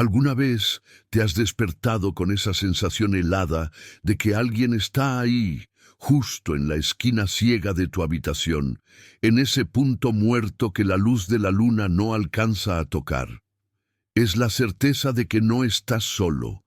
¿Alguna vez te has despertado con esa sensación helada de que alguien está ahí, justo en la esquina ciega de tu habitación, en ese punto muerto que la luz de la luna no alcanza a tocar? Es la certeza de que no estás solo,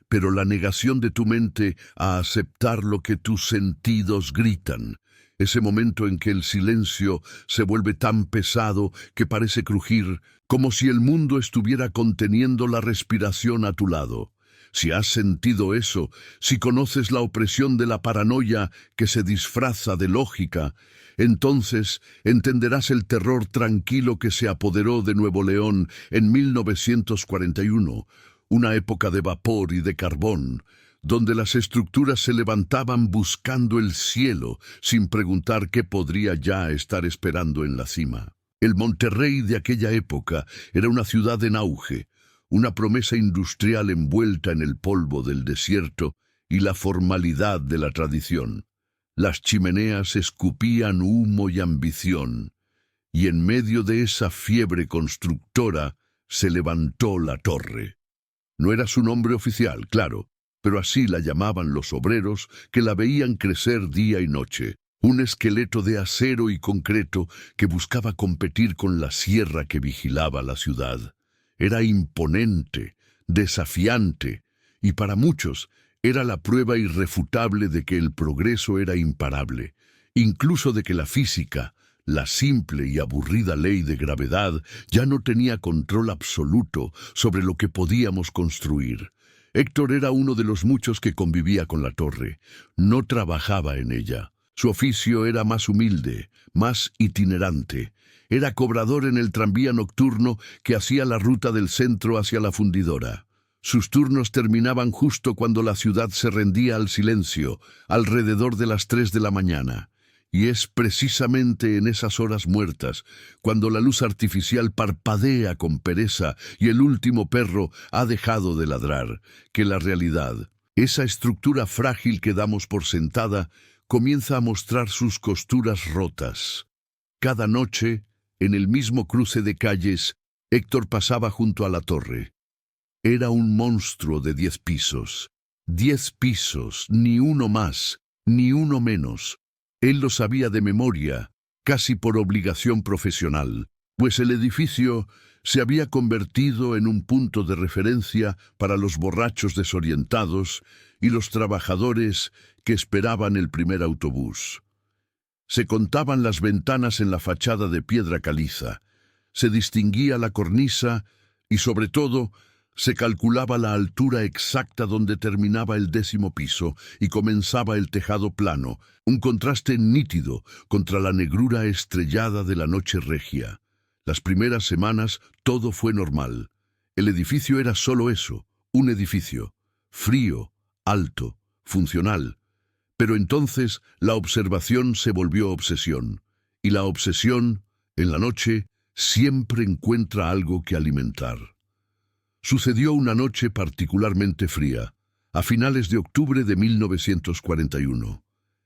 pero la negación de tu mente a aceptar lo que tus sentidos gritan. Ese momento en que el silencio se vuelve tan pesado que parece crujir, como si el mundo estuviera conteniendo la respiración a tu lado. Si has sentido eso, si conoces la opresión de la paranoia que se disfraza de lógica, entonces entenderás el terror tranquilo que se apoderó de Nuevo León en 1941, una época de vapor y de carbón, donde las estructuras se levantaban buscando el cielo sin preguntar qué podría ya estar esperando en la cima. El Monterrey de aquella época era una ciudad en auge, una promesa industrial envuelta en el polvo del desierto y la formalidad de la tradición. Las chimeneas escupían humo y ambición, y en medio de esa fiebre constructora se levantó la torre. No era su nombre oficial, claro, pero así la llamaban los obreros que la veían crecer día y noche. Un esqueleto de acero y concreto que buscaba competir con la sierra que vigilaba la ciudad. Era imponente, desafiante, y para muchos era la prueba irrefutable de que el progreso era imparable, incluso de que la física, la simple y aburrida ley de gravedad, ya no tenía control absoluto sobre lo que podíamos construir. Héctor era uno de los muchos que convivía con la torre. No trabajaba en ella. Su oficio era más humilde, más itinerante. Era cobrador en el tranvía nocturno que hacía la ruta del centro hacia la fundidora. Sus turnos terminaban justo cuando la ciudad se rendía al silencio, alrededor de las 3 de la mañana. Y es precisamente en esas horas muertas, cuando la luz artificial parpadea con pereza y el último perro ha dejado de ladrar, que la realidad, esa estructura frágil que damos por sentada, comienza a mostrar sus costuras rotas. Cada noche, en el mismo cruce de calles, Héctor pasaba junto a la torre. Era un monstruo de 10 pisos. 10 pisos, ni uno más, ni uno menos. Él lo sabía de memoria, casi por obligación profesional, pues el edificio se había convertido en un punto de referencia para los borrachos desorientados y los trabajadores que esperaban el primer autobús. Se contaban las ventanas en la fachada de piedra caliza, se distinguía la cornisa y, sobre todo, se calculaba la altura exacta donde terminaba el 10º piso y comenzaba el tejado plano, un contraste nítido contra la negrura estrellada de la noche regia. Las primeras semanas todo fue normal. El edificio era solo eso, un edificio, frío, alto, funcional. Pero entonces la observación se volvió obsesión, y la obsesión, en la noche, siempre encuentra algo que alimentar. Sucedió una noche particularmente fría, a finales de octubre de 1941.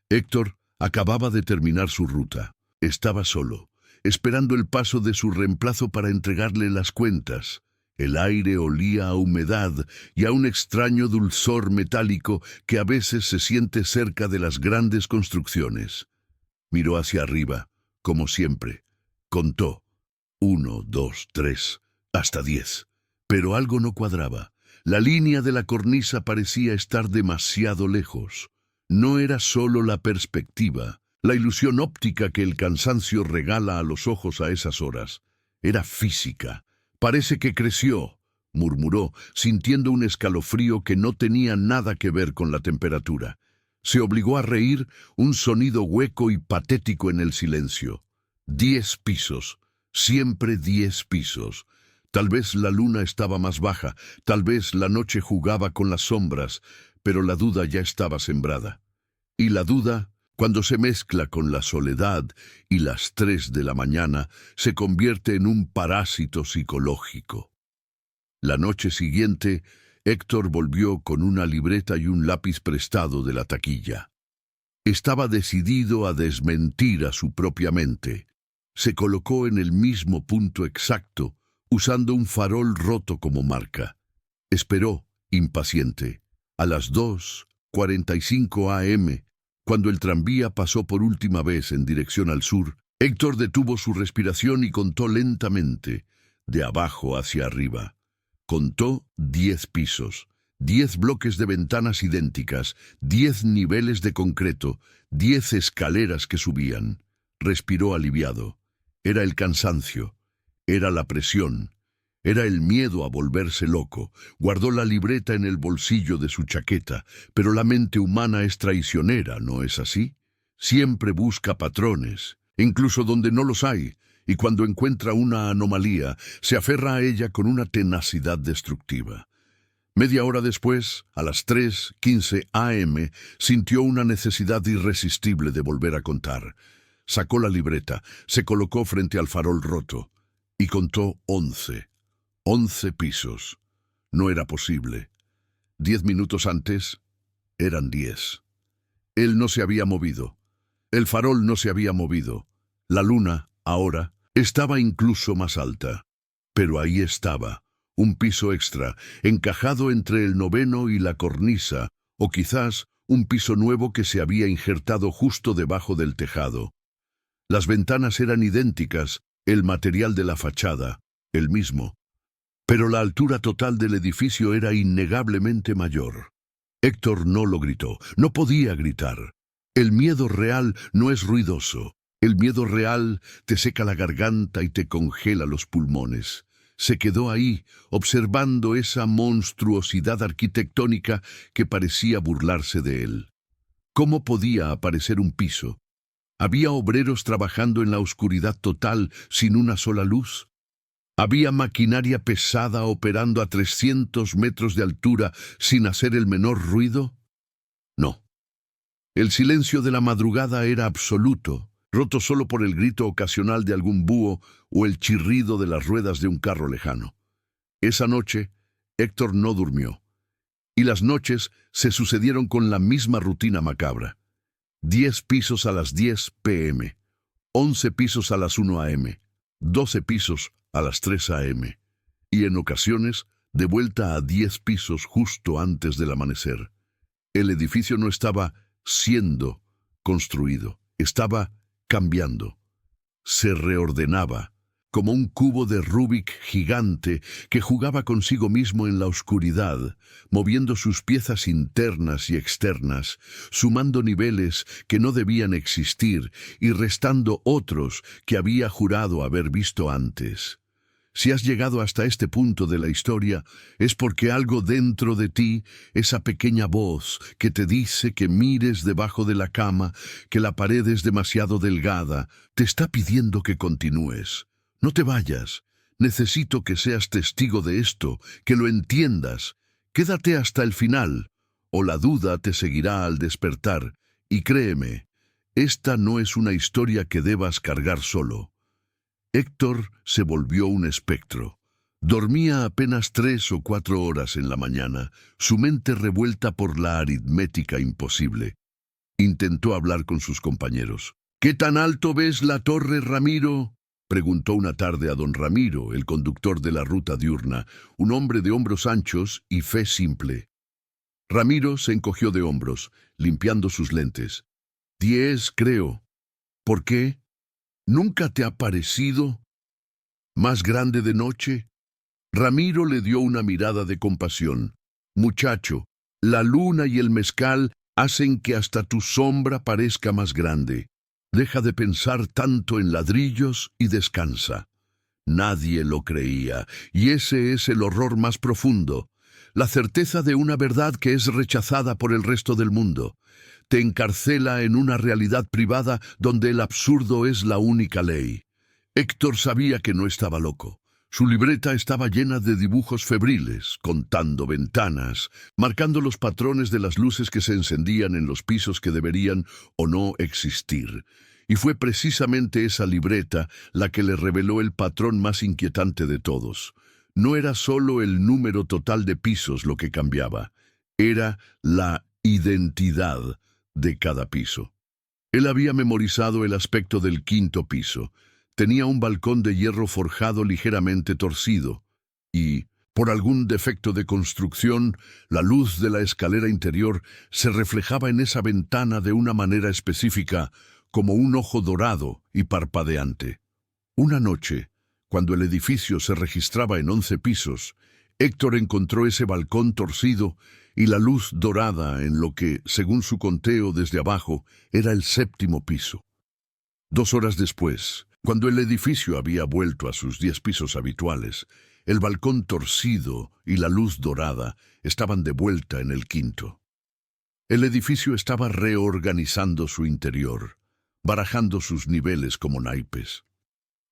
Héctor acababa de terminar su ruta. Estaba solo, esperando el paso de su reemplazo para entregarle las cuentas. El aire olía a humedad y a un extraño dulzor metálico que a veces se siente cerca de las grandes construcciones. Miró hacia arriba, como siempre. Contó. 1, 2, 3, hasta 10. Pero algo no cuadraba. La línea de la cornisa parecía estar demasiado lejos. No era solo la perspectiva, la ilusión óptica que el cansancio regala a los ojos a esas horas. Era física. Parece que creció, murmuró, sintiendo un escalofrío que no tenía nada que ver con la temperatura. Se obligó a reír, un sonido hueco y patético en el silencio. 10 pisos, siempre 10 pisos. Tal vez la luna estaba más baja, tal vez la noche jugaba con las sombras, pero la duda ya estaba sembrada. Y la duda, cuando se mezcla con la soledad y las 3 de la mañana, se convierte en un parásito psicológico. La noche siguiente, Héctor volvió con una libreta y un lápiz prestado de la taquilla. Estaba decidido a desmentir a su propia mente. Se colocó en el mismo punto exacto, usando un farol roto como marca. Esperó, impaciente. A las 2:45 a.m., cuando el tranvía pasó por última vez en dirección al sur, Héctor detuvo su respiración y contó lentamente, de abajo hacia arriba. Contó 10 pisos, 10 bloques de ventanas idénticas, 10 niveles de concreto, 10 escaleras que subían. Respiró aliviado. Era el cansancio, era la presión, era el miedo a volverse loco. Guardó la libreta en el bolsillo de su chaqueta, pero la mente humana es traicionera, ¿no es así? Siempre busca patrones, incluso donde no los hay, y cuando encuentra una anomalía, se aferra a ella con una tenacidad destructiva. Media hora después, a las 3:15 a.m., sintió una necesidad irresistible de volver a contar. Sacó la libreta, se colocó frente al farol roto y contó 11. 11 pisos. No era posible. 10 minutos antes, eran 10. Él no se había movido. El farol no se había movido. La luna, ahora, estaba incluso más alta. Pero ahí estaba, un piso extra, encajado entre el noveno y la cornisa, o quizás un piso nuevo que se había injertado justo debajo del tejado. Las ventanas eran idénticas, el material de la fachada, el mismo. Pero la altura total del edificio era innegablemente mayor. Héctor no lo gritó, no podía gritar. El miedo real no es ruidoso. El miedo real te seca la garganta y te congela los pulmones. Se quedó ahí, observando esa monstruosidad arquitectónica que parecía burlarse de él. ¿Cómo podía aparecer un piso? ¿Había obreros trabajando en la oscuridad total sin una sola luz? ¿Había maquinaria pesada operando a 300 metros de altura sin hacer el menor ruido? No. El silencio de la madrugada era absoluto, roto solo por el grito ocasional de algún búho o el chirrido de las ruedas de un carro lejano. Esa noche, Héctor no durmió, y las noches se sucedieron con la misma rutina macabra. 10 pisos a las 10 p.m., 11 pisos a las 1 a.m., 12 pisos a las 3 a.m., y en ocasiones de vuelta a 10 pisos justo antes del amanecer. El edificio no estaba siendo construido, estaba cambiando. Se reordenaba, como un cubo de Rubik gigante que jugaba consigo mismo en la oscuridad, moviendo sus piezas internas y externas, sumando niveles que no debían existir y restando otros que había jurado haber visto antes. Si has llegado hasta este punto de la historia, es porque algo dentro de ti, esa pequeña voz que te dice que mires debajo de la cama, que la pared es demasiado delgada, te está pidiendo que continúes. No te vayas. Necesito que seas testigo de esto, que lo entiendas. Quédate hasta el final, o la duda te seguirá al despertar. Y créeme, esta no es una historia que debas cargar solo. Héctor se volvió un espectro. Dormía apenas 3 o 4 horas en la mañana, su mente revuelta por la aritmética imposible. Intentó hablar con sus compañeros. ¿Qué tan alto ves la torre, Ramiro?, preguntó una tarde a don Ramiro, el conductor de la ruta diurna, un hombre de hombros anchos y fe simple. Ramiro se encogió de hombros, limpiando sus lentes. 10, creo. ¿Por qué? ¿Nunca te ha parecido más grande de noche? Ramiro le dio una mirada de compasión. Muchacho, la luna y el mezcal hacen que hasta tu sombra parezca más grande. Deja de pensar tanto en ladrillos y descansa. Nadie lo creía, y ese es el horror más profundo, la certeza de una verdad que es rechazada por el resto del mundo. Te encarcela en una realidad privada donde el absurdo es la única ley. Héctor sabía que no estaba loco. Su libreta estaba llena de dibujos febriles, contando ventanas, marcando los patrones de las luces que se encendían en los pisos que deberían o no existir. Y fue precisamente esa libreta la que le reveló el patrón más inquietante de todos. No era solo el número total de pisos lo que cambiaba, era la identidad de cada piso. Él había memorizado el aspecto del 5.º piso. Tenía un balcón de hierro forjado ligeramente torcido, y, Por algún defecto de construcción, la luz de la escalera interior se reflejaba en esa ventana de una manera específica, como un ojo dorado y parpadeante. Una noche, cuando el edificio se registraba en 11 pisos, Héctor encontró ese balcón torcido y la luz dorada en lo que, según su conteo desde abajo, era el 7º piso. 2 horas después, cuando el edificio había vuelto a sus 10 pisos habituales, el balcón torcido y la luz dorada estaban de vuelta en el 5º. El edificio estaba reorganizando su interior, barajando sus niveles como naipes.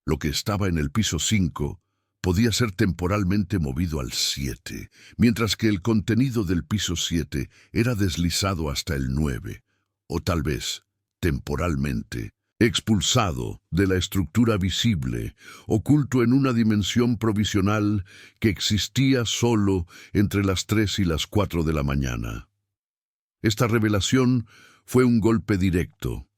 Lo que estaba en el piso 5 podía ser temporalmente movido al 7, mientras que el contenido del piso 7 era deslizado hasta el 9, o tal vez, temporalmente, expulsado de la estructura visible, oculto en una dimensión provisional que existía solo entre las 3 y las 4 de la mañana. Esta revelación fue un golpe directo.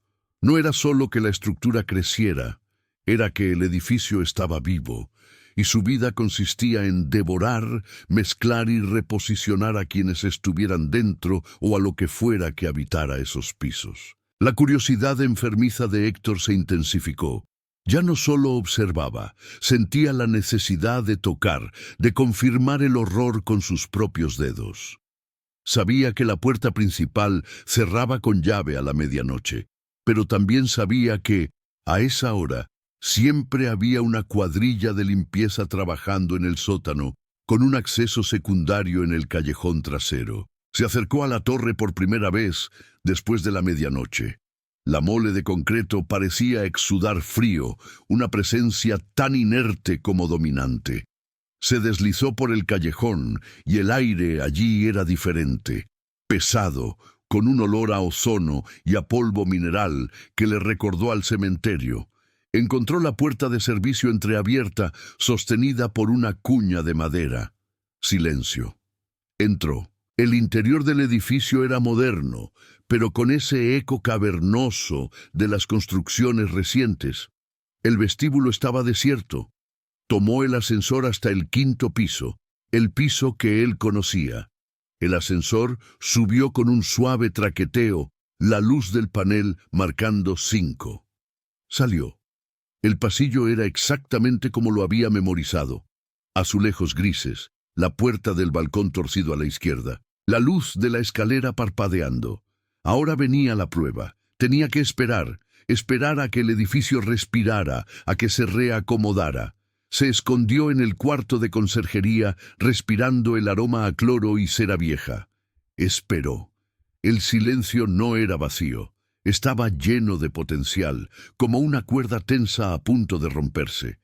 No era solo que la estructura creciera, era que el edificio estaba vivo, y su vida consistía en devorar, mezclar y reposicionar a quienes estuvieran dentro o a lo que fuera que habitara esos pisos. La curiosidad enfermiza de Héctor se intensificó. Ya no solo observaba, sentía la necesidad de tocar, de confirmar el horror con sus propios dedos. Sabía que la puerta principal cerraba con llave a la medianoche, pero también sabía que, a esa hora, siempre había una cuadrilla de limpieza trabajando en el sótano, con un acceso secundario en el callejón trasero. Se acercó a la torre por primera vez después de la medianoche. La mole de concreto parecía exudar frío, una presencia tan inerte como dominante. Se deslizó por el callejón y el aire allí era diferente, pesado, con un olor a ozono y a polvo mineral que le recordó al cementerio. Encontró la puerta de servicio entreabierta, sostenida por una cuña de madera. Silencio. Entró. El interior del edificio era moderno, pero con ese eco cavernoso de las construcciones recientes. El vestíbulo estaba desierto. Tomó el ascensor hasta el 5º piso, el piso que él conocía. El ascensor subió con un suave traqueteo, la luz del panel marcando 5. Salió. El pasillo era exactamente como lo había memorizado. Azulejos grises, la puerta del balcón torcido a la izquierda, la luz de la escalera parpadeando. Ahora venía la prueba. Tenía que esperar a que el edificio respirara, a que se reacomodara. Se escondió en el cuarto de conserjería, respirando el aroma a cloro y cera vieja. Esperó. El silencio no era vacío. Estaba lleno de potencial, como una cuerda tensa a punto de romperse.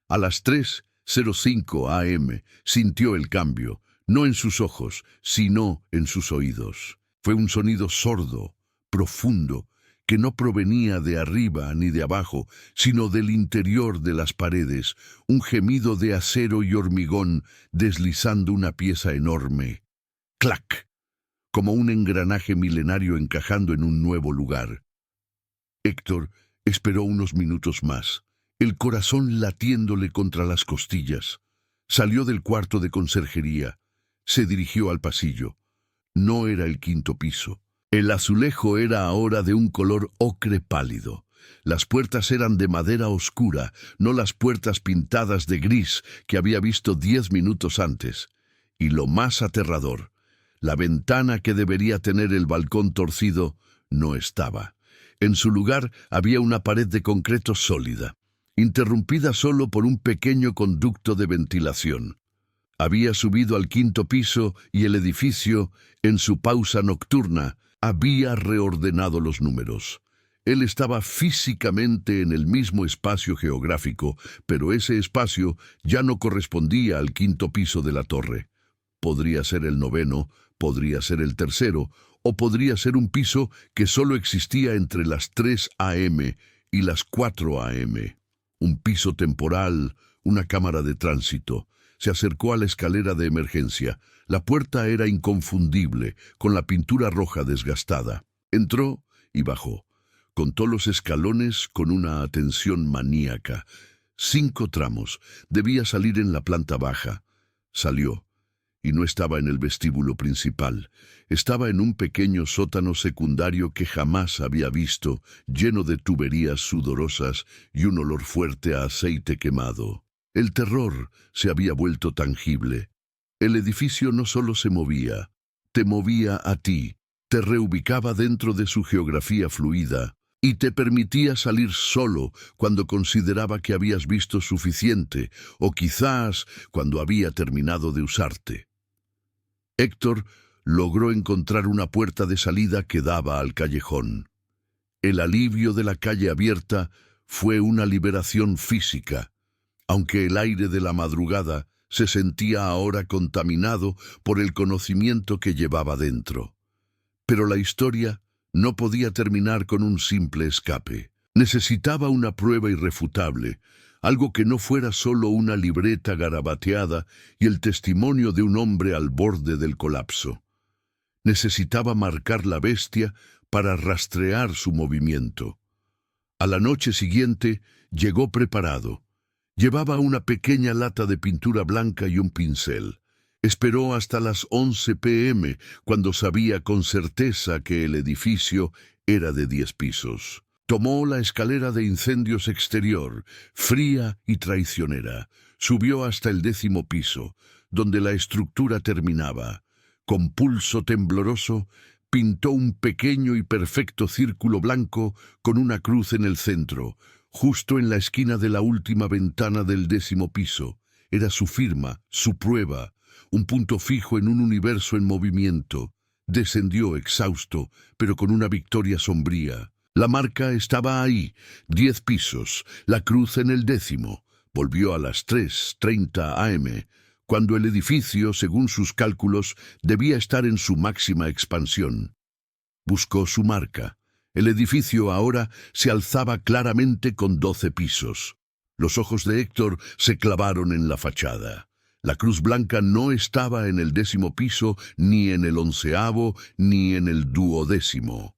A las 3:05 a.m. sintió el cambio, no en sus ojos, sino en sus oídos. Fue un sonido sordo, profundo, que no provenía de arriba ni de abajo, sino del interior de las paredes, un gemido de acero y hormigón deslizando una pieza enorme. ¡Clac! Como un engranaje milenario encajando en un nuevo lugar. Héctor esperó unos minutos más, el corazón latiéndole contra las costillas. Salió del cuarto de conserjería. Se dirigió al pasillo. No era el 5º piso. El azulejo era ahora de un color ocre pálido. Las puertas eran de madera oscura, no las puertas pintadas de gris que había visto 10 minutos antes. Y lo más aterrador, la ventana que debería tener el balcón torcido no estaba. En su lugar había una pared de concreto sólida, interrumpida solo por un pequeño conducto de ventilación. Había subido al 5º piso y el edificio, en su pausa nocturna, había reordenado los números. Él estaba físicamente en el mismo espacio geográfico, pero ese espacio ya no correspondía al 5º piso de la torre. Podría ser el 9º, podría ser el 3º, o podría ser un piso que solo existía entre las 3 a.m. y las 4 a.m. Un piso temporal, una cámara de tránsito. Se acercó a la escalera de emergencia. La puerta era inconfundible, con la pintura roja desgastada. Entró y bajó. Contó los escalones con una atención maníaca. 5 tramos. Debía salir en la planta baja. Salió, y no estaba en el vestíbulo principal. Estaba en un pequeño sótano secundario que jamás había visto, lleno de tuberías sudorosas y un olor fuerte a aceite quemado. El terror se había vuelto tangible. El edificio no solo se movía, te movía a ti, te reubicaba dentro de su geografía fluida y te permitía salir solo cuando consideraba que habías visto suficiente o quizás cuando había terminado de usarte. Héctor logró encontrar una puerta de salida que daba al callejón. El alivio de la calle abierta fue una liberación física, aunque el aire de la madrugada se sentía ahora contaminado por el conocimiento que llevaba dentro. Pero la historia no podía terminar con un simple escape. Necesitaba una prueba irrefutable, algo que no fuera solo una libreta garabateada y el testimonio de un hombre al borde del colapso. Necesitaba marcar la bestia para rastrear su movimiento. A la noche siguiente llegó preparado. Llevaba una pequeña lata de pintura blanca y un pincel. Esperó hasta las 11 p.m., cuando sabía con certeza que el edificio era de 10 pisos. Tomó la escalera de incendios exterior, fría y traicionera. Subió hasta el 10º piso, donde la estructura terminaba. Con pulso tembloroso, pintó un pequeño y perfecto círculo blanco con una cruz en el centro, justo en la esquina de la última ventana del 10º piso. Era su firma, su prueba, un punto fijo en un universo en movimiento. Descendió exhausto, pero con una victoria sombría. La marca estaba ahí, 10 pisos, la cruz en el 10º. Volvió a las 3:30 a.m., cuando el edificio, según sus cálculos, debía estar en su máxima expansión. Buscó su marca. El edificio ahora se alzaba claramente con 12 pisos. Los ojos de Héctor se clavaron en la fachada. La cruz blanca no estaba en el 10º piso, ni en el 11º, ni en el 12º.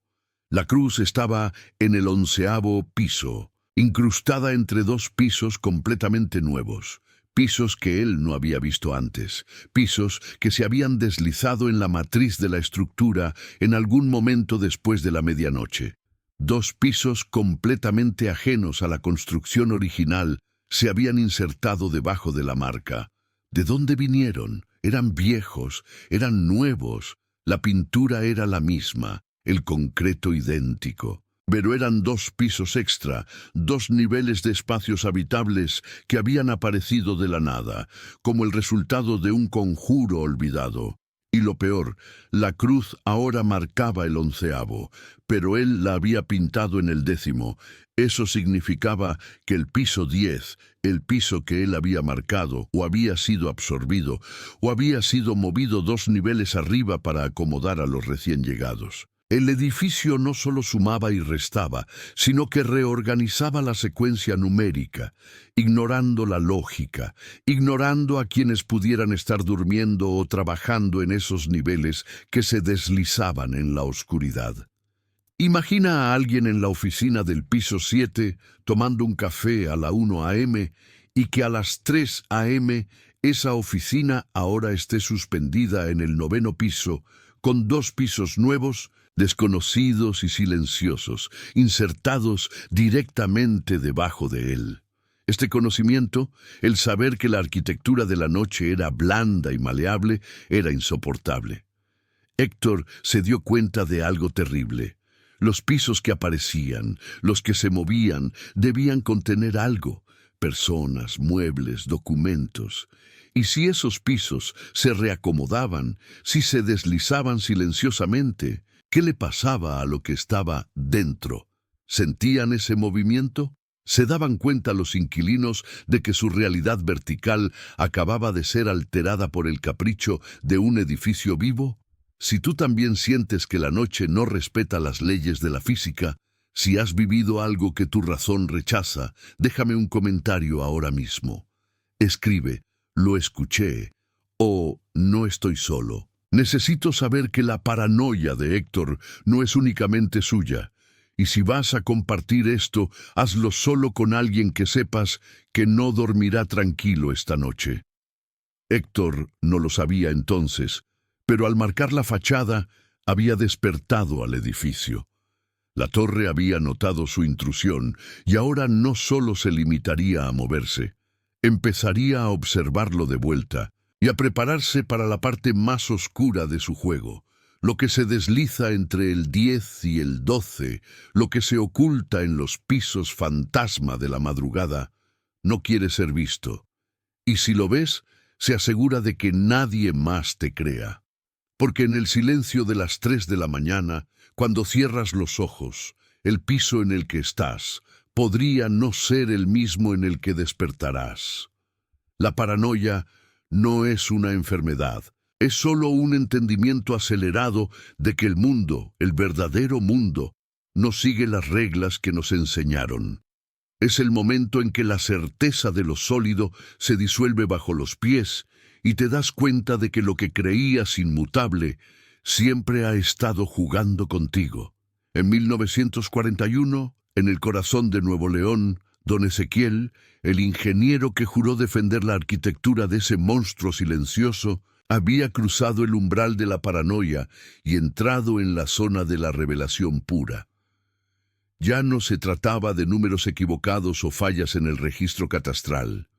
La cruz estaba en el 11º piso, incrustada entre 2 pisos completamente nuevos. Pisos que él no había visto antes, pisos que se habían deslizado en la matriz de la estructura en algún momento después de la medianoche. 2 pisos completamente ajenos a la construcción original se habían insertado debajo de la marca. ¿De dónde vinieron? Eran viejos, eran nuevos, la pintura era la misma, el concreto idéntico. Pero eran 2 pisos extra, 2 niveles de espacios habitables que habían aparecido de la nada, como el resultado de un conjuro olvidado. Y lo peor, la cruz ahora marcaba el 11º, pero él la había pintado en el 10º. Eso significaba que el piso 10, el piso que él había marcado, o había sido absorbido, o había sido movido 2 niveles arriba para acomodar a los recién llegados. El edificio no solo sumaba y restaba, sino que reorganizaba la secuencia numérica, ignorando la lógica, ignorando a quienes pudieran estar durmiendo o trabajando en esos niveles que se deslizaban en la oscuridad. Imagina a alguien en la oficina del piso 7 tomando un café a la 1 a.m. y que a las 3 a.m. esa oficina ahora esté suspendida en el 9º piso, con 2 pisos nuevos, desconocidos y silenciosos, insertados directamente debajo de él. Este conocimiento, el saber que la arquitectura de la noche era blanda y maleable, era insoportable. Héctor se dio cuenta de algo terrible. Los pisos que aparecían, los que se movían, debían contener algo: personas, muebles, documentos. Y si esos pisos se reacomodaban, si se deslizaban silenciosamente, ¿qué le pasaba a lo que estaba dentro? ¿Sentían ese movimiento? ¿Se daban cuenta los inquilinos de que su realidad vertical acababa de ser alterada por el capricho de un edificio vivo? Si tú también sientes que la noche no respeta las leyes de la física, si has vivido algo que tu razón rechaza, déjame un comentario ahora mismo. Escribe: "Lo escuché" o "No estoy solo". Necesito saber que la paranoia de Héctor no es únicamente suya. Y si vas a compartir esto, hazlo solo con alguien que sepas que no dormirá tranquilo esta noche. Héctor no lo sabía entonces, pero al marcar la fachada había despertado al edificio. La torre había notado su intrusión y ahora no solo se limitaría a moverse, empezaría a observarlo de vuelta y a prepararse para la parte más oscura de su juego, lo que se desliza entre el 10 y el 12, lo que se oculta en los pisos fantasma de la madrugada, no quiere ser visto. Y si lo ves, se asegura de que nadie más te crea. Porque en el silencio de las 3 de la mañana, cuando cierras los ojos, el piso en el que estás podría no ser el mismo en el que despertarás. La paranoia no es una enfermedad, es solo un entendimiento acelerado de que el mundo, el verdadero mundo, no sigue las reglas que nos enseñaron. Es el momento en que la certeza de lo sólido se disuelve bajo los pies y te das cuenta de que lo que creías inmutable siempre ha estado jugando contigo. En 1941, en el corazón de Nuevo León, don Ezequiel, el ingeniero que juró defender la arquitectura de ese monstruo silencioso, había cruzado el umbral de la paranoia y entrado en la zona de la revelación pura. Ya no se trataba de números equivocados o fallas en el registro catastral.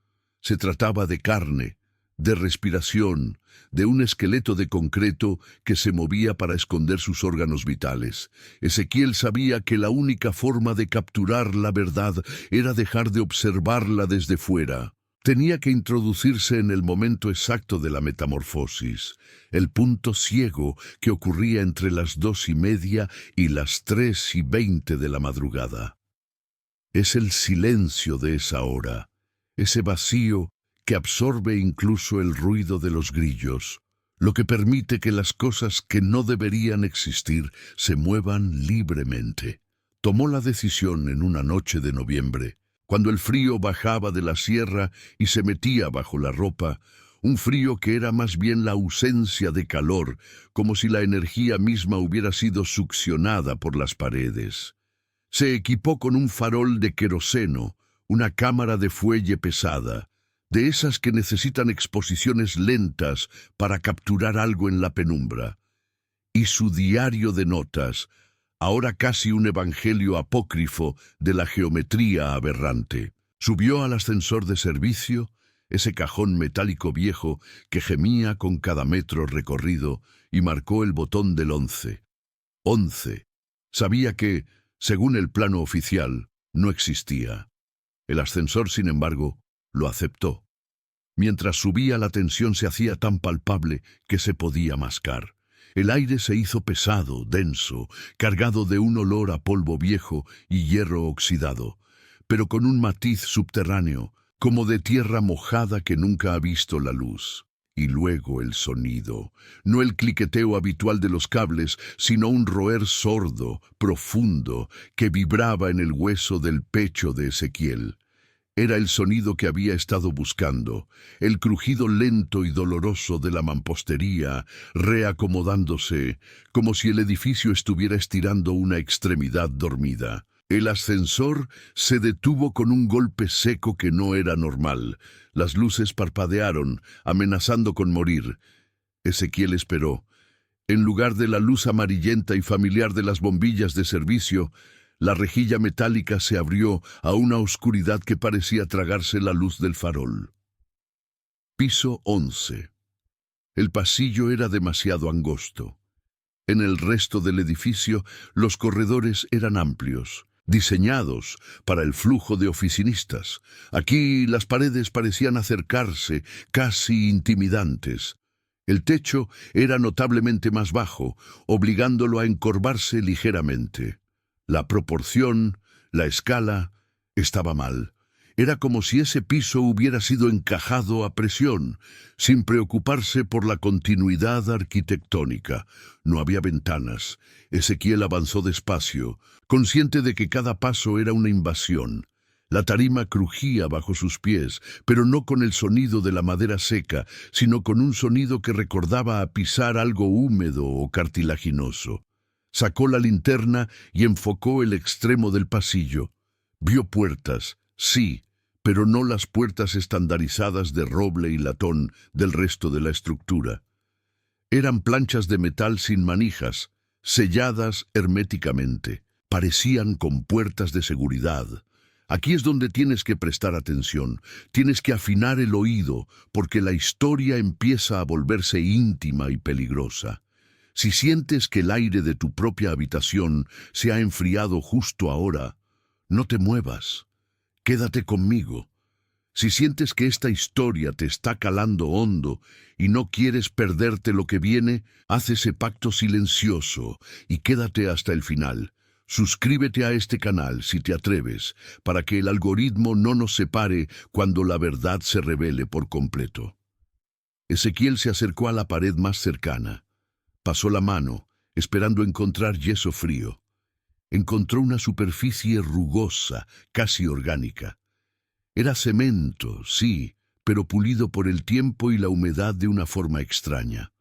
Se trataba de carne, de respiración, de un esqueleto de concreto que se movía para esconder sus órganos vitales. Ezequiel sabía que la única forma de capturar la verdad era dejar de observarla desde fuera. Tenía que introducirse en el momento exacto de la metamorfosis, el punto ciego que ocurría entre las 2:30 y las 3:20 de la madrugada. Es el silencio de esa hora, ese vacío que absorbe incluso el ruido de los grillos, lo que permite que las cosas que no deberían existir se muevan libremente. Tomó la decisión en una noche de noviembre, cuando el frío bajaba de la sierra y se metía bajo la ropa, un frío que era más bien la ausencia de calor, como si la energía misma hubiera sido succionada por las paredes. Se equipó con un farol de queroseno, una cámara de fuelle pesada, de esas que necesitan exposiciones lentas para capturar algo en la penumbra, y su diario de notas, ahora casi un evangelio apócrifo de la geometría aberrante. Subió al ascensor de servicio, ese cajón metálico viejo que gemía con cada metro recorrido, y marcó el botón del 11. 11. Sabía que, según el plano oficial, no existía. El ascensor, sin embargo, lo aceptó. Mientras subía, la tensión se hacía tan palpable que se podía mascar. El aire se hizo pesado, denso, cargado de un olor a polvo viejo y hierro oxidado, pero con un matiz subterráneo, como de tierra mojada que nunca ha visto la luz. Y luego el sonido, no el cliqueteo habitual de los cables, sino un roer sordo, profundo, que vibraba en el hueso del pecho de Ezequiel. Era el sonido que había estado buscando, el crujido lento y doloroso de la mampostería reacomodándose, como si el edificio estuviera estirando una extremidad dormida. El ascensor se detuvo con un golpe seco que no era normal. Las luces parpadearon, amenazando con morir. Ezequiel esperó. En lugar de la luz amarillenta y familiar de las bombillas de servicio, la rejilla metálica se abrió a una oscuridad que parecía tragarse la luz del farol. Piso 11. El pasillo era demasiado angosto. En el resto del edificio, los corredores eran amplios, diseñados para el flujo de oficinistas. Aquí las paredes parecían acercarse, casi intimidantes. El techo era notablemente más bajo, obligándolo a encorvarse ligeramente. La proporción, la escala, estaba mal. Era como si ese piso hubiera sido encajado a presión, sin preocuparse por la continuidad arquitectónica. No había ventanas. Ezequiel avanzó despacio, consciente de que cada paso era una invasión. La tarima crujía bajo sus pies, pero no con el sonido de la madera seca, sino con un sonido que recordaba a pisar algo húmedo o cartilaginoso. Sacó la linterna y enfocó el extremo del pasillo. Vio puertas, sí, pero no las puertas estandarizadas de roble y latón del resto de la estructura. Eran planchas de metal sin manijas, selladas herméticamente. Parecían compuertas de seguridad. Aquí es donde tienes que prestar atención, tienes que afinar el oído, porque la historia empieza a volverse íntima y peligrosa. Si sientes que el aire de tu propia habitación se ha enfriado justo ahora, no te muevas. Quédate conmigo. Si sientes que esta historia te está calando hondo y no quieres perderte lo que viene, haz ese pacto silencioso y quédate hasta el final. Suscríbete a este canal si te atreves, para que el algoritmo no nos separe cuando la verdad se revele por completo. Ezequiel se acercó a la pared más cercana. Pasó la mano, esperando encontrar yeso frío. Encontró una superficie rugosa, casi orgánica. Era cemento, sí, pero pulido por el tiempo y la humedad de una forma extraña.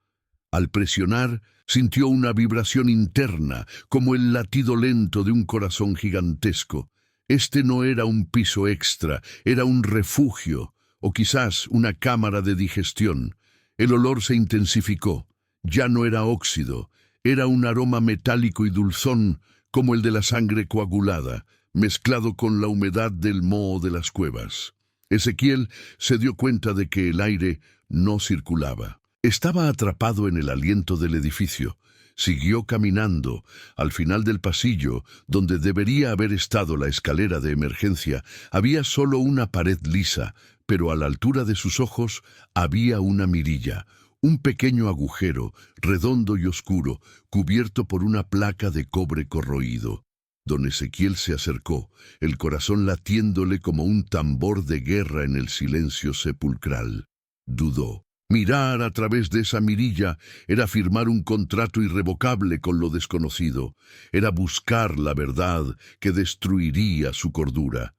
Al presionar, sintió una vibración interna, como el latido lento de un corazón gigantesco. Este no era un piso extra, era un refugio, o quizás una cámara de digestión. El olor se intensificó. Ya no era óxido, era un aroma metálico y dulzón, como el de la sangre coagulada, mezclado con la humedad del moho de las cuevas. Ezequiel se dio cuenta de que el aire no circulaba. Estaba atrapado en el aliento del edificio. Siguió caminando. Al final del pasillo, donde debería haber estado la escalera de emergencia, había solo una pared lisa, pero a la altura de sus ojos había una mirilla, un pequeño agujero, redondo y oscuro, cubierto por una placa de cobre corroído. Don Ezequiel se acercó, el corazón latiéndole como un tambor de guerra en el silencio sepulcral. Dudó. Mirar a través de esa mirilla era firmar un contrato irrevocable con lo desconocido, era buscar la verdad que destruiría su cordura.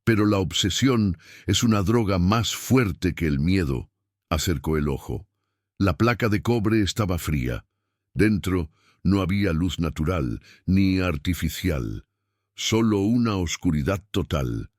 Pero la obsesión es una droga más fuerte que el miedo. Acercó el ojo. La placa de cobre estaba fría. Dentro no había luz natural ni artificial, solo una oscuridad total,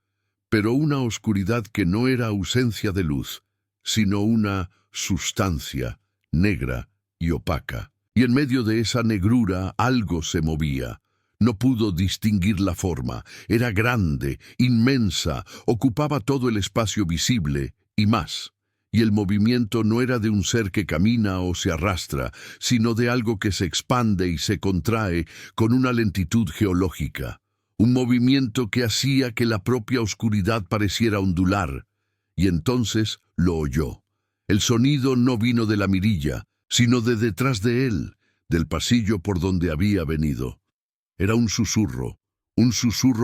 pero una oscuridad que no era ausencia de luz, sino una sustancia negra y opaca. Y en medio de esa negrura algo se movía. No pudo distinguir la forma. Era grande, inmensa, ocupaba todo el espacio visible y más. Y el movimiento no era de un ser que camina o se arrastra, sino de algo que se expande y se contrae con una lentitud geológica. Un movimiento que hacía que la propia oscuridad pareciera ondular. Y entonces lo oyó. El sonido no vino de la mirilla, sino de detrás de él, del pasillo por donde había venido. Era un susurro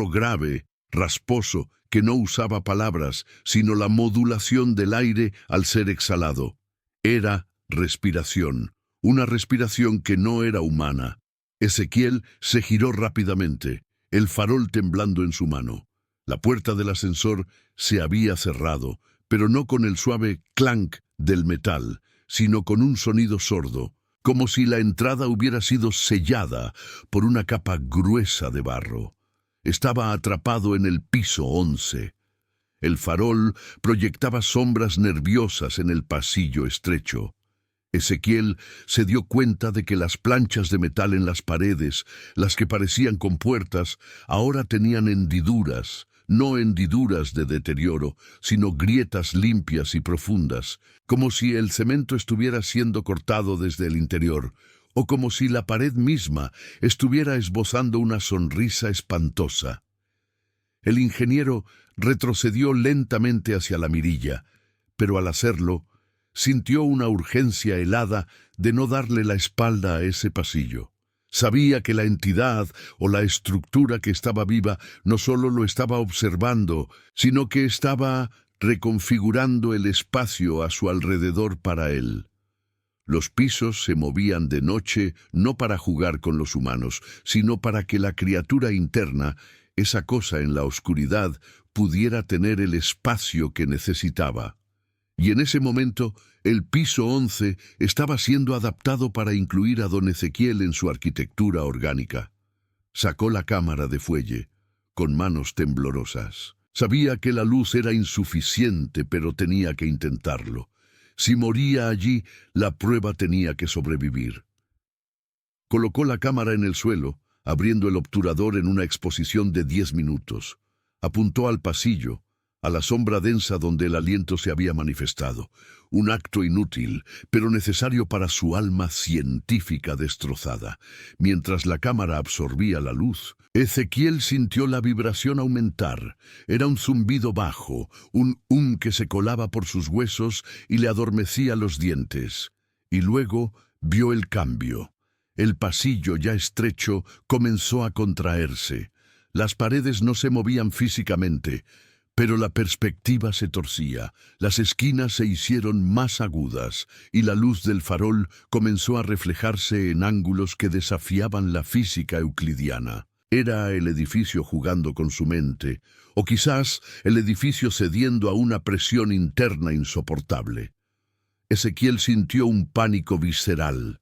grave, rasposo, que no usaba palabras, sino la modulación del aire al ser exhalado. Era respiración, una respiración que no era humana. Ezequiel se giró rápidamente, el farol temblando en su mano. La puerta del ascensor se había cerrado, pero no con el suave clank del metal, sino con un sonido sordo, como si la entrada hubiera sido sellada por una capa gruesa de barro. Estaba atrapado en el piso 11. El farol proyectaba sombras nerviosas en el pasillo estrecho. Ezequiel se dio cuenta de que las planchas de metal en las paredes, las que parecían compuertas, ahora tenían hendiduras, no hendiduras de deterioro, sino grietas limpias y profundas, como si el cemento estuviera siendo cortado desde el interior, o como si la pared misma estuviera esbozando una sonrisa espantosa. El ingeniero retrocedió lentamente hacia la mirilla, pero al hacerlo, sintió una urgencia helada de no darle la espalda a ese pasillo. Sabía que la entidad o la estructura que estaba viva no solo lo estaba observando, sino que estaba reconfigurando el espacio a su alrededor para él. Los pisos se movían de noche no para jugar con los humanos, sino para que la criatura interna, esa cosa en la oscuridad, pudiera tener el espacio que necesitaba. Y en ese momento, el piso 11 estaba siendo adaptado para incluir a don Ezequiel en su arquitectura orgánica. Sacó la cámara de fuelle, con manos temblorosas. Sabía que la luz era insuficiente, pero tenía que intentarlo. Si moría allí, la prueba tenía que sobrevivir. Colocó la cámara en el suelo, abriendo el obturador en una exposición de 10 minutos. Apuntó al pasillo, a la sombra densa donde el aliento se había manifestado. Un acto inútil, pero necesario para su alma científica destrozada. Mientras la cámara absorbía la luz, Ezequiel sintió la vibración aumentar. Era un zumbido bajo, un que se colaba por sus huesos y le adormecía los dientes. Y luego vio el cambio. El pasillo, ya estrecho, comenzó a contraerse. Las paredes no se movían físicamente, pero la perspectiva se torcía, las esquinas se hicieron más agudas y la luz del farol comenzó a reflejarse en ángulos que desafiaban la física euclidiana. Era el edificio jugando con su mente, o quizás el edificio cediendo a una presión interna insoportable. Ezequiel sintió un pánico visceral.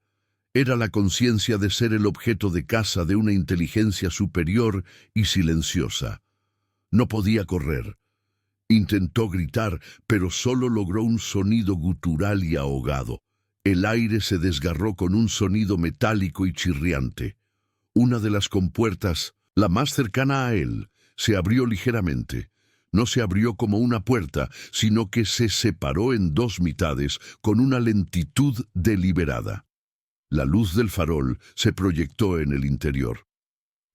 Era la conciencia de ser el objeto de caza de una inteligencia superior y silenciosa. No podía correr. Intentó gritar, pero solo logró un sonido gutural y ahogado. El aire se desgarró con un sonido metálico y chirriante. Una de las compuertas, la más cercana a él, se abrió ligeramente. No se abrió como una puerta, sino que se separó en dos mitades con una lentitud deliberada. La luz del farol se proyectó en el interior.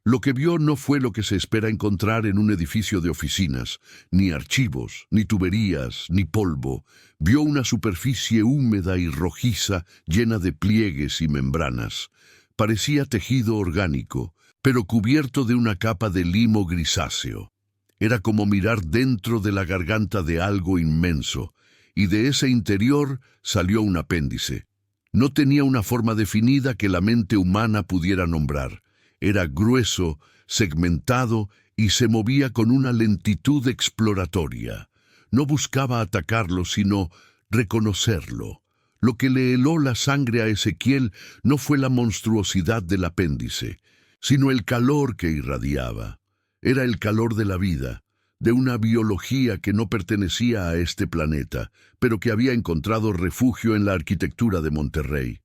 Lo que vio no fue lo que se espera encontrar en un edificio de oficinas, ni archivos, ni tuberías, ni polvo. Vio una superficie húmeda y rojiza llena de pliegues y membranas. Parecía tejido orgánico, pero cubierto de una capa de limo grisáceo. Era como mirar dentro de la garganta de algo inmenso, y de ese interior salió un apéndice. No tenía una forma definida que la mente humana pudiera nombrar. Era grueso, segmentado y se movía con una lentitud exploratoria. No buscaba atacarlo, sino reconocerlo. Lo que le heló la sangre a Ezequiel no fue la monstruosidad del apéndice, sino el calor que irradiaba. Era el calor de la vida, de una biología que no pertenecía a este planeta, pero que había encontrado refugio en la arquitectura de Monterrey.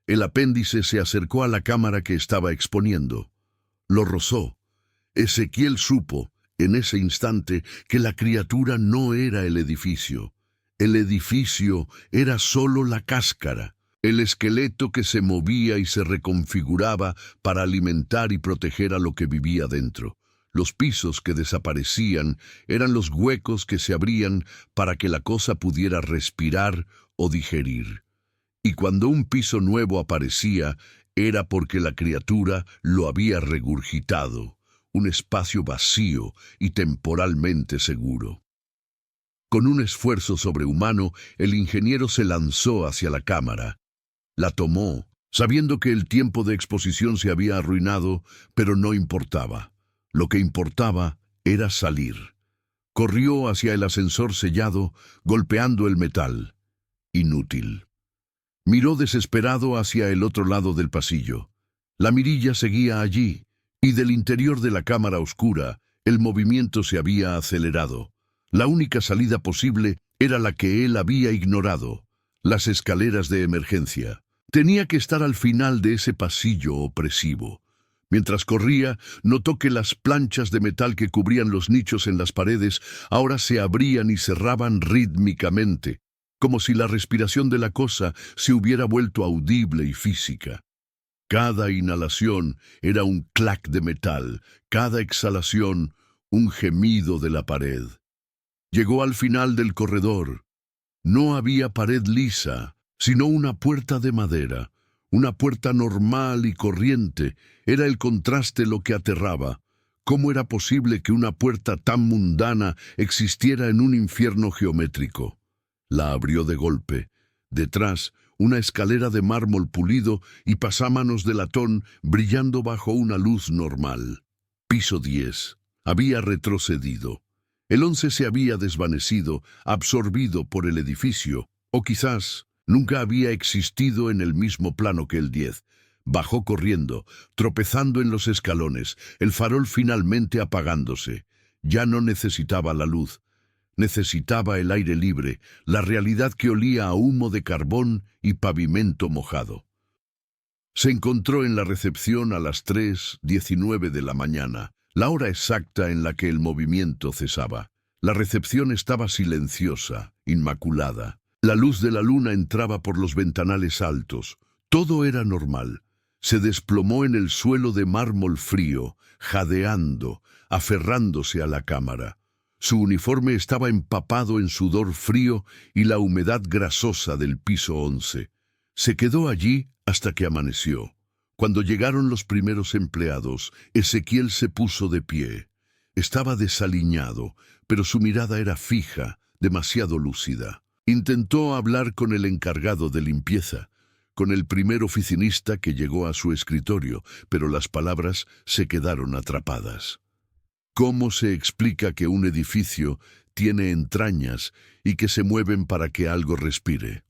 El apéndice se acercó a la cámara que estaba exponiendo. Lo rozó. Ezequiel supo, en ese instante, que la criatura no era el edificio. El edificio era solo la cáscara, el esqueleto que se movía y se reconfiguraba para alimentar y proteger a lo que vivía dentro. Los pisos que desaparecían eran los huecos que se abrían para que la cosa pudiera respirar o digerir. Y cuando un piso nuevo aparecía, era porque la criatura lo había regurgitado, un espacio vacío y temporalmente seguro. Con un esfuerzo sobrehumano, el ingeniero se lanzó hacia la cámara. La tomó, sabiendo que el tiempo de exposición se había arruinado, pero no importaba. Lo que importaba era salir. Corrió hacia el ascensor sellado, golpeando el metal. Inútil. Miró desesperado hacia el otro lado del pasillo. La mirilla seguía allí, y del interior de la cámara oscura, el movimiento se había acelerado. La única salida posible era la que él había ignorado, las escaleras de emergencia. Tenía que estar al final de ese pasillo opresivo. Mientras corría, notó que las planchas de metal que cubrían los nichos en las paredes ahora se abrían y cerraban rítmicamente, como si la respiración de la cosa se hubiera vuelto audible y física. Cada inhalación era un clac de metal, cada exhalación un gemido de la pared. Llegó al final del corredor. No había pared lisa, sino una puerta de madera. Una puerta normal y corriente. Era el contraste lo que aterraba. ¿Cómo era posible que una puerta tan mundana existiera en un infierno geométrico? La abrió de golpe. Detrás, una escalera de mármol pulido y pasámanos de latón brillando bajo una luz normal. Piso 10. Había retrocedido. El 11 se había desvanecido, absorbido por el edificio, o quizás nunca había existido en el mismo plano que el 10. Bajó corriendo, tropezando en los escalones, el farol finalmente apagándose. Ya no necesitaba la luz, necesitaba el aire libre, la realidad que olía a humo de carbón y pavimento mojado. Se encontró en la recepción a las 3:19 de la mañana, la hora exacta en la que el movimiento cesaba. La recepción estaba silenciosa, inmaculada. La luz de la luna entraba por los ventanales altos. Todo era normal. Se desplomó en el suelo de mármol frío, jadeando, aferrándose a la cámara. Su uniforme estaba empapado en sudor frío y la humedad grasosa del piso 11. Se quedó allí hasta que amaneció. Cuando llegaron los primeros empleados, Ezequiel se puso de pie. Estaba desaliñado, pero su mirada era fija, demasiado lúcida. Intentó hablar con el encargado de limpieza, con el primer oficinista que llegó a su escritorio, pero las palabras se quedaron atrapadas. ¿Cómo se explica que un edificio tiene entrañas y que se mueven para que algo respire?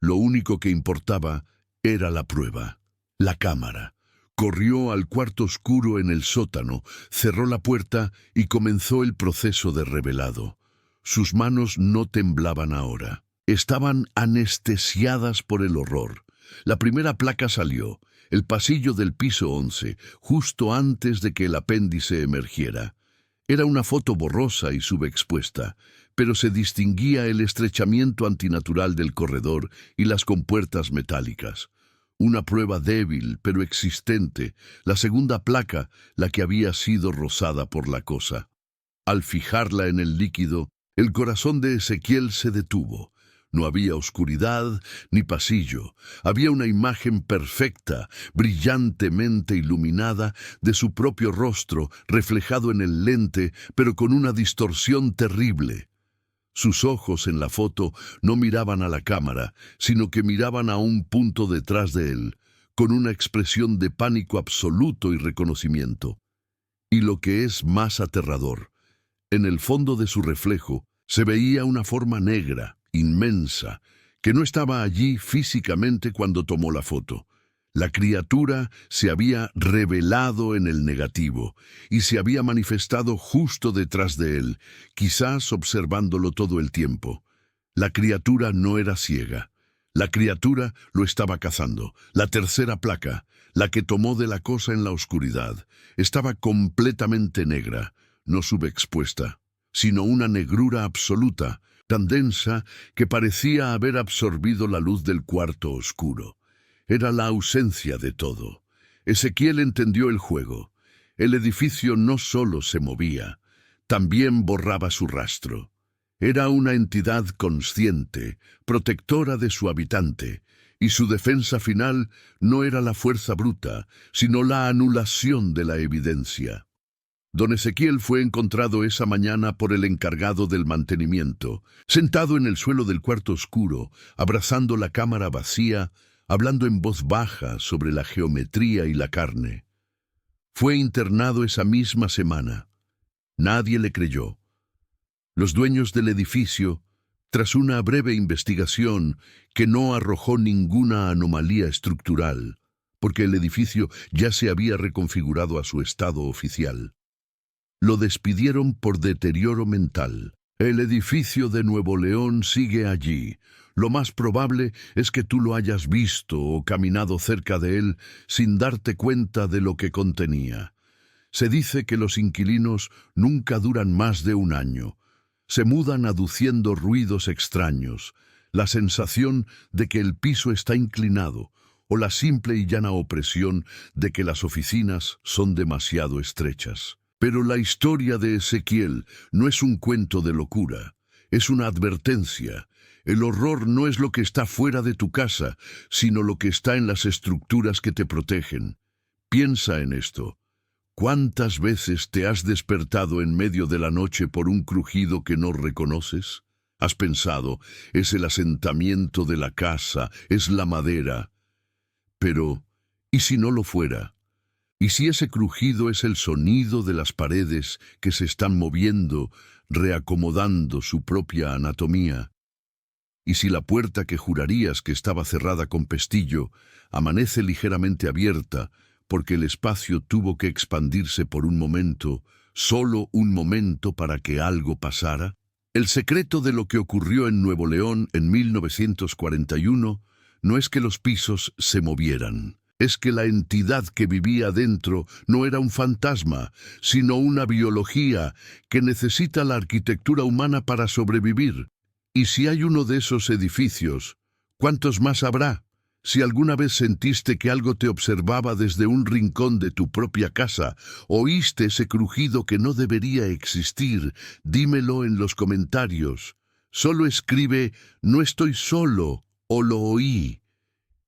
Lo único que importaba era la prueba, la cámara. Corrió al cuarto oscuro en el sótano, cerró la puerta y comenzó el proceso de revelado. Sus manos no temblaban ahora. Estaban anestesiadas por el horror. La primera placa salió, el pasillo del piso 11, justo antes de que el apéndice emergiera. Era una foto borrosa y subexpuesta, pero se distinguía el estrechamiento antinatural del corredor y las compuertas metálicas. Una prueba débil, pero existente, la segunda placa, la que había sido rozada por la cosa. Al fijarla en el líquido, el corazón de Ezequiel se detuvo. No había oscuridad ni pasillo. Había una imagen perfecta, brillantemente iluminada, de su propio rostro, reflejado en el lente, pero con una distorsión terrible. Sus ojos en la foto no miraban a la cámara, sino que miraban a un punto detrás de él, con una expresión de pánico absoluto y reconocimiento. Y lo que es más aterrador, en el fondo de su reflejo se veía una forma negra, inmensa, que no estaba allí físicamente cuando tomó la foto. La criatura se había revelado en el negativo y se había manifestado justo detrás de él, quizás observándolo todo el tiempo. La criatura no era ciega. La criatura lo estaba cazando. La tercera placa, la que tomó de la cosa en la oscuridad, estaba completamente negra, no subexpuesta, sino una negrura absoluta, tan densa que parecía haber absorbido la luz del cuarto oscuro. Era la ausencia de todo. Ezequiel entendió el juego. El edificio no solo se movía, también borraba su rastro. Era una entidad consciente, protectora de su habitante, y su defensa final no era la fuerza bruta, sino la anulación de la evidencia. Don Ezequiel fue encontrado esa mañana por el encargado del mantenimiento, sentado en el suelo del cuarto oscuro, abrazando la cámara vacía, hablando en voz baja sobre la geometría y la carne. Fue internado esa misma semana. Nadie le creyó. Los dueños del edificio, tras una breve investigación que no arrojó ninguna anomalía estructural, porque el edificio ya se había reconfigurado a su estado oficial, lo despidieron por deterioro mental. El edificio de Nuevo León sigue allí. Lo más probable es que tú lo hayas visto o caminado cerca de él sin darte cuenta de lo que contenía. Se dice que los inquilinos nunca duran más de un año. Se mudan aduciendo ruidos extraños, la sensación de que el piso está inclinado o la simple y llana opresión de que las oficinas son demasiado estrechas. Pero la historia de Ezequiel no es un cuento de locura, es una advertencia. El horror no es lo que está fuera de tu casa, sino lo que está en las estructuras que te protegen. Piensa en esto. ¿Cuántas veces te has despertado en medio de la noche por un crujido que no reconoces? Has pensado, es el asentamiento de la casa, es la madera. Pero, ¿y si no lo fuera? ¿Y si ese crujido es el sonido de las paredes que se están moviendo, reacomodando su propia anatomía? ¿Y si la puerta que jurarías que estaba cerrada con pestillo amanece ligeramente abierta porque el espacio tuvo que expandirse por un momento, solo un momento para que algo pasara? El secreto de lo que ocurrió en Nuevo León en 1941 no es que los pisos se movieran. Es que la entidad que vivía dentro no era un fantasma, sino una biología que necesita la arquitectura humana para sobrevivir. Y si hay uno de esos edificios, ¿cuántos más habrá? Si alguna vez sentiste que algo te observaba desde un rincón de tu propia casa, oíste ese crujido que no debería existir, dímelo en los comentarios. Solo escribe "no estoy solo" o "lo oí".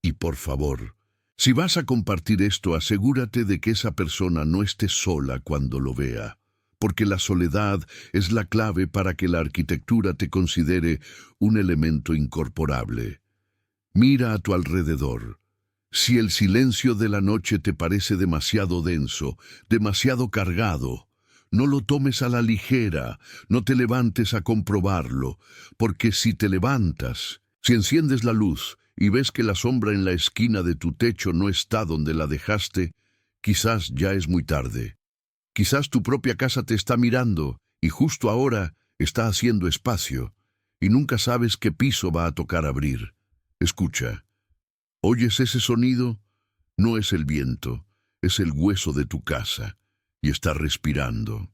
Y por favor, si vas a compartir esto, asegúrate de que esa persona no esté sola cuando lo vea, porque la soledad es la clave para que la arquitectura te considere un elemento incorporable. Mira a tu alrededor. Si el silencio de la noche te parece demasiado denso, demasiado cargado, no lo tomes a la ligera, no te levantes a comprobarlo, porque si te levantas, si enciendes la luz y ves que la sombra en la esquina de tu techo no está donde la dejaste, quizás ya es muy tarde. Quizás tu propia casa te está mirando y justo ahora está haciendo espacio, y nunca sabes qué piso va a tocar abrir. Escucha, ¿oyes ese sonido? No es el viento, es el hueso de tu casa, y está respirando.